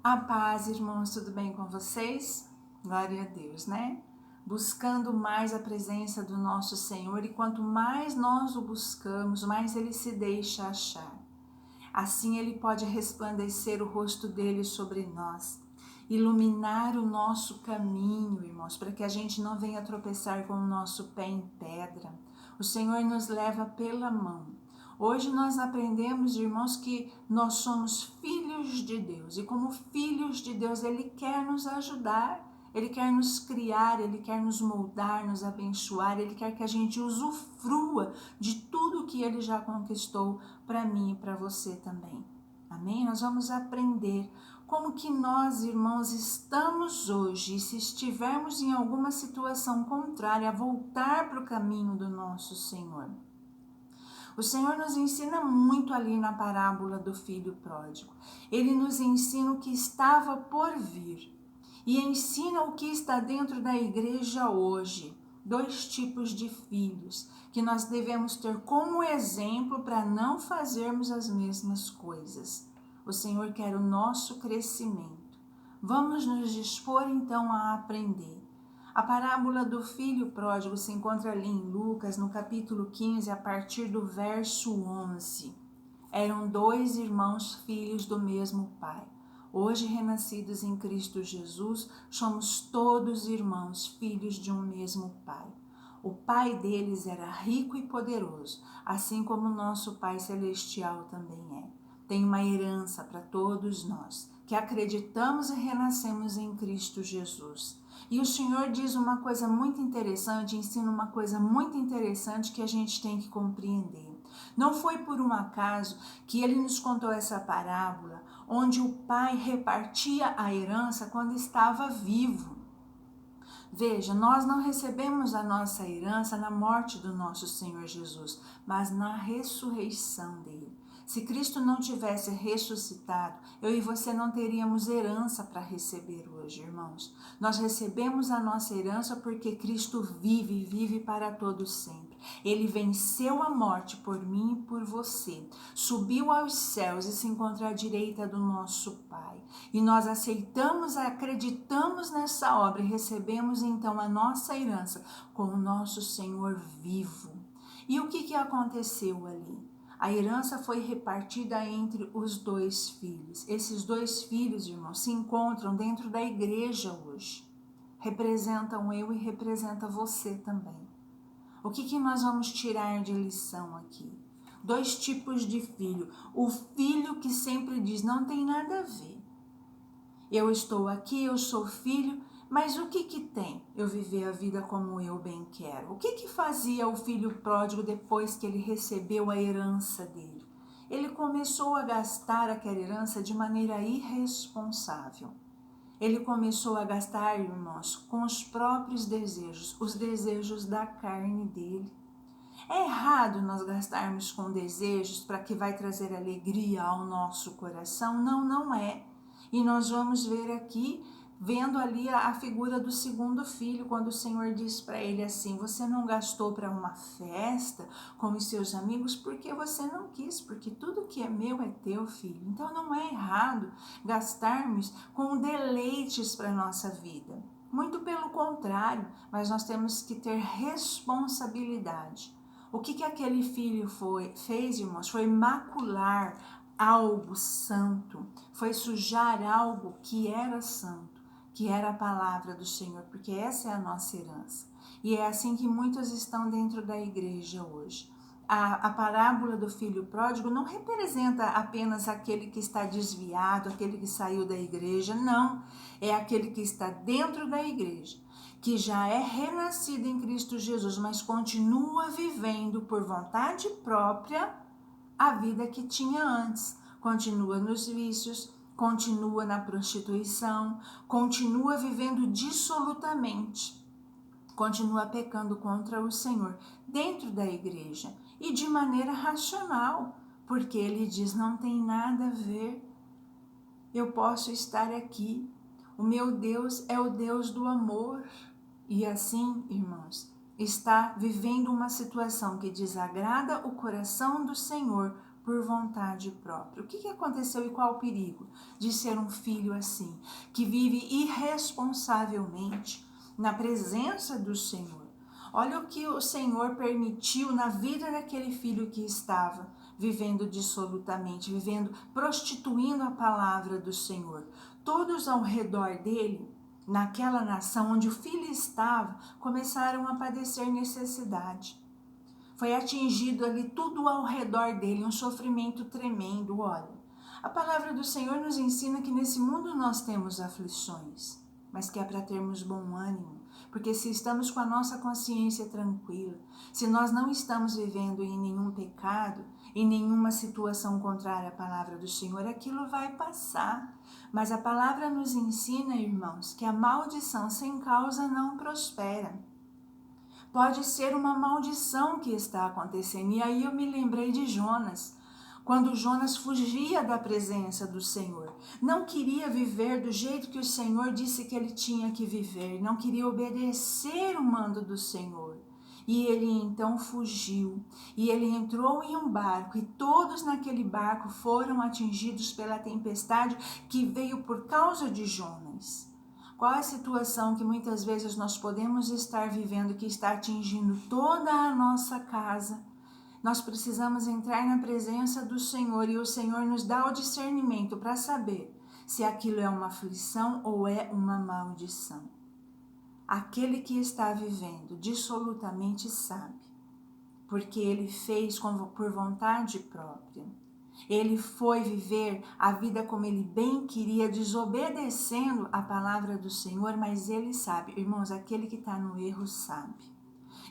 A paz, irmãos, tudo bem com vocês? Glória a Deus, né? Buscando mais a presença do nosso Senhor, e quanto mais nós o buscamos, mais Ele se deixa achar. Assim Ele pode resplandecer o rosto dele sobre nós, iluminar o nosso caminho, irmãos, para que a gente não venha tropeçar com o nosso pé em pedra. O Senhor nos leva pela mão. Hoje nós aprendemos, irmãos, que nós somos filhos de Deus, e como filhos de Deus, Ele quer nos ajudar, Ele quer nos criar, Ele quer nos moldar, nos abençoar, Ele quer que a gente usufrua de tudo que Ele já conquistou para mim e para você também. Amém? Nós vamos aprender como que nós, irmãos, estamos hoje, e se estivermos em alguma situação contrária, a voltar para o caminho do nosso Senhor. O Senhor nos ensina muito ali na parábola do filho pródigo. Ele nos ensina o que estava por vir e ensina o que está dentro da igreja hoje. Dois tipos de filhos que nós devemos ter como exemplo para não fazermos as mesmas coisas. O Senhor quer o nosso crescimento. Vamos nos dispor então a aprender. A parábola do filho pródigo se encontra ali em Lucas, no capítulo 15, a partir do verso 11. Eram dois irmãos filhos do mesmo pai. Hoje, renascidos em Cristo Jesus, somos todos irmãos, filhos de um mesmo pai. O pai deles era rico e poderoso, assim como o nosso Pai Celestial também é. Tem uma herança para todos nós, que acreditamos e renascemos em Cristo Jesus. E o Senhor diz uma coisa muito interessante, ensina uma coisa muito interessante que a gente tem que compreender. Não foi por um acaso que ele nos contou essa parábola, onde o pai repartia a herança quando estava vivo. Veja, nós não recebemos a nossa herança na morte do nosso Senhor Jesus, mas na ressurreição dele. Se Cristo não tivesse ressuscitado, eu e você não teríamos herança para receber hoje, irmãos. Nós recebemos a nossa herança porque Cristo vive e vive para todo sempre. Ele venceu a morte por mim e por você, subiu aos céus e se encontra à direita do nosso Pai. E nós aceitamos, acreditamos nessa obra e recebemos então a nossa herança com o nosso Senhor vivo. E o que aconteceu ali? A herança foi repartida entre os dois filhos. Esses dois filhos, irmãos, se encontram dentro da igreja hoje. Representam eu e representa você também. O que nós vamos tirar de lição aqui? Dois tipos de filho. O filho que sempre diz, não tem nada a ver. Eu estou aqui, eu sou filho, mas o que tem eu viver a vida como eu bem quero? O que fazia o filho pródigo depois que ele recebeu a herança dele? Ele começou a gastar aquela herança de maneira irresponsável. Ele começou a gastar, irmãos, com os próprios desejos, os desejos da carne dele. É errado nós gastarmos com desejos para que vai trazer alegria ao nosso coração? Não, não é. E nós vamos ver aqui, vendo ali a figura do segundo filho, quando o Senhor diz para ele assim, você não gastou para uma festa com os seus amigos porque você não quis, porque tudo que é meu é teu, filho. Então não é errado gastarmos com deleites para a nossa vida. Muito pelo contrário, mas nós temos que ter responsabilidade. O que aquele filho fez, irmãos, foi macular algo santo, foi sujar algo que era santo, que era a palavra do Senhor, porque essa é a nossa herança. E é assim que muitos estão dentro da igreja hoje. A parábola do filho pródigo não representa apenas aquele que está desviado, aquele que saiu da igreja, não. É aquele que está dentro da igreja, que já é renascido em Cristo Jesus, mas continua vivendo por vontade própria a vida que tinha antes. Continua nos vícios, continua na prostituição, continua vivendo dissolutamente, continua pecando contra o Senhor dentro da igreja e de maneira racional, porque ele diz, não tem nada a ver, eu posso estar aqui, o meu Deus é o Deus do amor. E assim, irmãos, está vivendo uma situação que desagrada o coração do Senhor por vontade própria. O que aconteceu e qual o perigo de ser um filho assim, que vive irresponsavelmente na presença do Senhor? Olha o que o Senhor permitiu na vida daquele filho que estava vivendo dissolutamente, prostituindo a palavra do Senhor. Todos ao redor dele, naquela nação onde o filho estava, começaram a padecer necessidade. Foi atingido ali tudo ao redor dele, um sofrimento tremendo. Olha, a palavra do Senhor nos ensina que nesse mundo nós temos aflições, mas que é para termos bom ânimo, porque se estamos com a nossa consciência tranquila, se nós não estamos vivendo em nenhum pecado, em nenhuma situação contrária à palavra do Senhor, aquilo vai passar. Mas a palavra nos ensina, irmãos, que a maldição sem causa não prospera. Pode ser uma maldição que está acontecendo. E aí eu me lembrei de Jonas, quando Jonas fugia da presença do Senhor. Não queria viver do jeito que o Senhor disse que ele tinha que viver. Não queria obedecer o mando do Senhor. E ele então fugiu. E ele entrou em um barco. E todos naquele barco foram atingidos pela tempestade que veio por causa de Jonas. Qual a situação que muitas vezes nós podemos estar vivendo que está atingindo toda a nossa casa? Nós precisamos entrar na presença do Senhor e o Senhor nos dá o discernimento para saber se aquilo é uma aflição ou é uma maldição. Aquele que está vivendo dissolutamente sabe, porque ele fez por vontade própria. Ele foi viver a vida como ele bem queria, desobedecendo a palavra do Senhor, mas ele sabe, irmãos, aquele que está no erro sabe.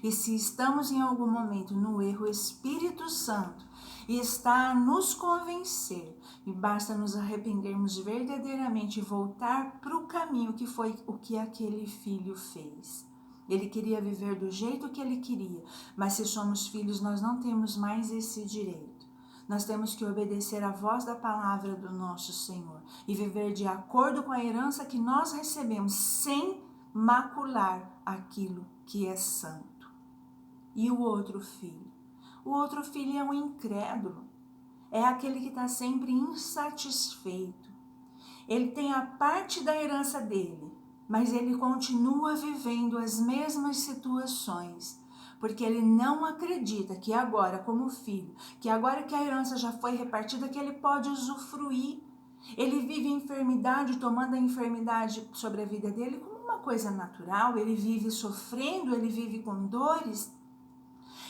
E se estamos em algum momento no erro, o Espírito Santo está a nos convencer e basta nos arrependermos verdadeiramente e voltar para o caminho que foi o que aquele filho fez. Ele queria viver do jeito que ele queria, mas se somos filhos, nós não temos mais esse direito. Nós temos que obedecer à voz da palavra do nosso Senhor e viver de acordo com a herança que nós recebemos, sem macular aquilo que é santo. E o outro filho? O outro filho é um incrédulo, é aquele que está sempre insatisfeito. Ele tem a parte da herança dele, mas ele continua vivendo as mesmas situações, porque ele não acredita que agora, como filho, que agora que a herança já foi repartida, que ele pode usufruir. Ele vive enfermidade, tomando a enfermidade sobre a vida dele como uma coisa natural, ele vive sofrendo, ele vive com dores.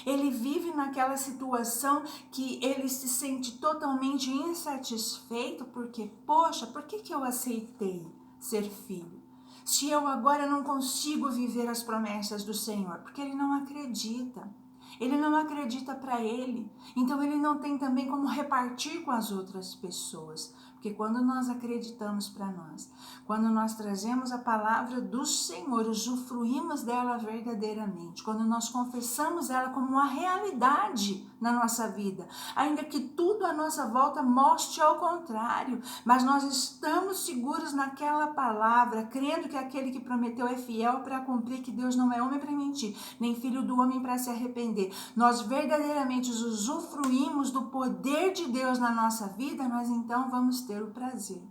Ele vive naquela situação que ele se sente totalmente insatisfeito, porque, poxa, por que eu aceitei ser filho? Se eu agora não consigo viver as promessas do Senhor, porque ele não acredita. Ele não acredita para ele, então ele não tem também como repartir com as outras pessoas. Porque quando nós acreditamos para nós, quando nós trazemos a palavra do Senhor, usufruímos dela verdadeiramente, quando nós confessamos ela como uma realidade na nossa vida, ainda que tudo à nossa volta mostre ao contrário, mas nós estamos seguros naquela palavra, crendo que aquele que prometeu é fiel para cumprir, que Deus não é homem para mentir, nem filho do homem para se arrepender. Nós verdadeiramente usufruímos do poder de Deus na nossa vida, nós então vamos ter o prazer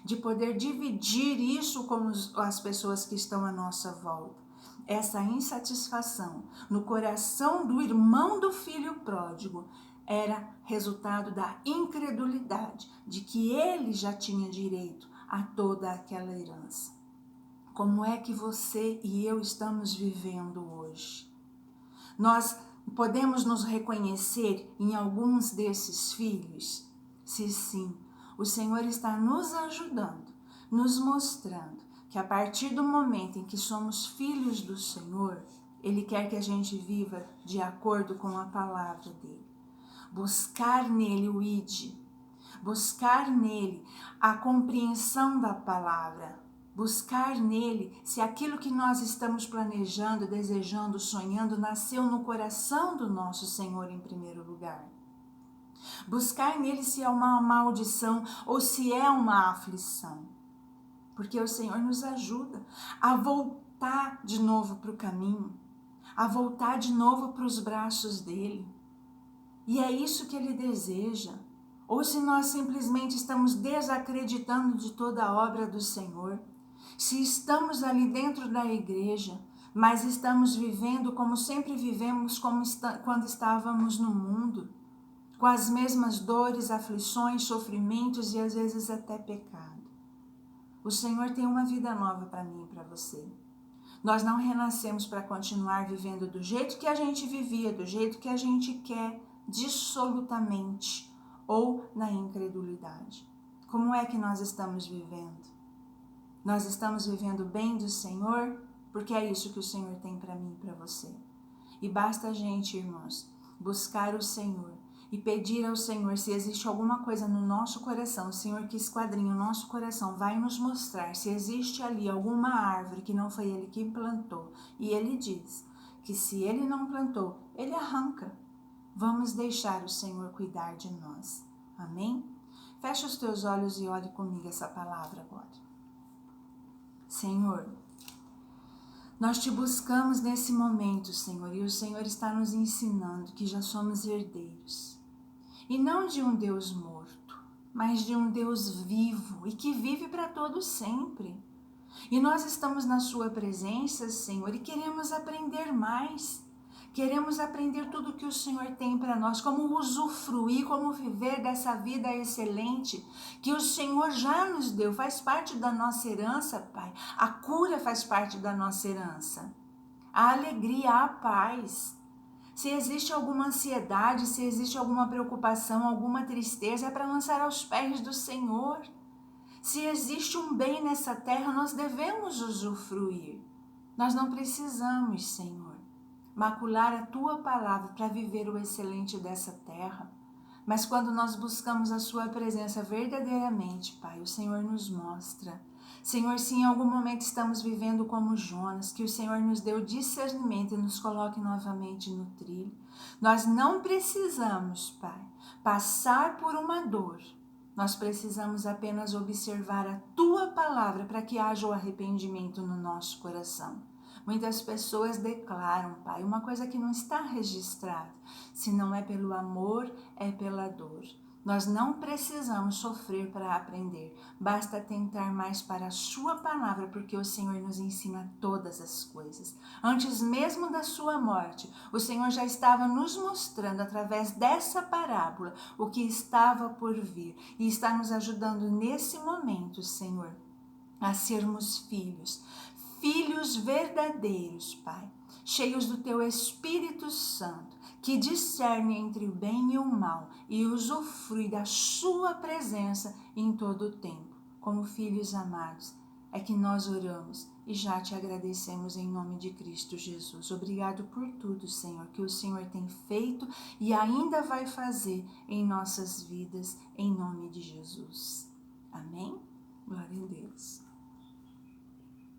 de poder dividir isso com as pessoas que estão à nossa volta. Essa insatisfação no coração do irmão do filho pródigo era resultado da incredulidade de que ele já tinha direito a toda aquela herança. Como é que você e eu estamos vivendo hoje? Nós podemos nos reconhecer em alguns desses filhos? Se sim, o Senhor está nos ajudando, nos mostrando que a partir do momento em que somos filhos do Senhor, Ele quer que a gente viva de acordo com a palavra dEle. Buscar nele o ide, buscar nele a compreensão da palavra, buscar nele se aquilo que nós estamos planejando, desejando, sonhando, nasceu no coração do nosso Senhor em primeiro lugar. Buscar nele se é uma maldição ou se é uma aflição. Porque o Senhor nos ajuda a voltar de novo para o caminho, a voltar de novo para os braços dele. E é isso que Ele deseja. Ou se nós simplesmente estamos desacreditando de toda a obra do Senhor, se estamos ali dentro da igreja, mas estamos vivendo como sempre vivemos quando estávamos no mundo, com as mesmas dores, aflições, sofrimentos e às vezes até pecado. O Senhor tem uma vida nova para mim e para você. Nós não renascemos para continuar vivendo do jeito que a gente vivia, do jeito que a gente quer, dissolutamente, ou na incredulidade. Como é que nós estamos vivendo? Nós estamos vivendo bem do Senhor, porque é isso que o Senhor tem para mim e para você. E basta a gente, irmãos, buscar o Senhor e pedir ao Senhor se existe alguma coisa no nosso coração. O Senhor que esquadrinha o nosso coração vai nos mostrar se existe ali alguma árvore que não foi Ele que plantou. E Ele diz que se Ele não plantou, Ele arranca. Vamos deixar o Senhor cuidar de nós. Amém? Fecha os teus olhos e olhe comigo essa palavra agora. Senhor, nós te buscamos nesse momento, Senhor, e o Senhor está nos ensinando que já somos herdeiros. E não de um Deus morto, mas de um Deus vivo e que vive para todo sempre. E nós estamos na sua presença, Senhor, e queremos aprender mais. Queremos aprender tudo o que o Senhor tem para nós, como usufruir, como viver dessa vida excelente que o Senhor já nos deu, faz parte da nossa herança, Pai. A cura faz parte da nossa herança. A alegria, a paz. Se existe alguma ansiedade, se existe alguma preocupação, alguma tristeza, é para lançar aos pés do Senhor. Se existe um bem nessa terra, nós devemos usufruir. Nós não precisamos, Senhor, macular a Tua palavra para viver o excelente dessa terra. Mas quando nós buscamos a Sua presença verdadeiramente, Pai, o Senhor nos mostra. Senhor, se em algum momento estamos vivendo como Jonas, que o Senhor nos deu discernimento e nos coloque novamente no trilho. Nós não precisamos, Pai, passar por uma dor. Nós precisamos apenas observar a Tua palavra para que haja o arrependimento no nosso coração. Muitas pessoas declaram, Pai, uma coisa que não está registrada. Se não é pelo amor, é pela dor. Nós não precisamos sofrer para aprender. Basta tentar mais para a Sua palavra, porque o Senhor nos ensina todas as coisas. Antes mesmo da Sua morte, o Senhor já estava nos mostrando, através dessa parábola, o que estava por vir. E está nos ajudando nesse momento, Senhor, a sermos filhos. Filhos verdadeiros, Pai, cheios do Teu Espírito Santo, que discerne entre o bem e o mal e usufrui da Sua presença em todo o tempo. Como filhos amados, é que nós oramos e já Te agradecemos em nome de Cristo Jesus. Obrigado por tudo, Senhor, que o Senhor tem feito e ainda vai fazer em nossas vidas, em nome de Jesus. Amém?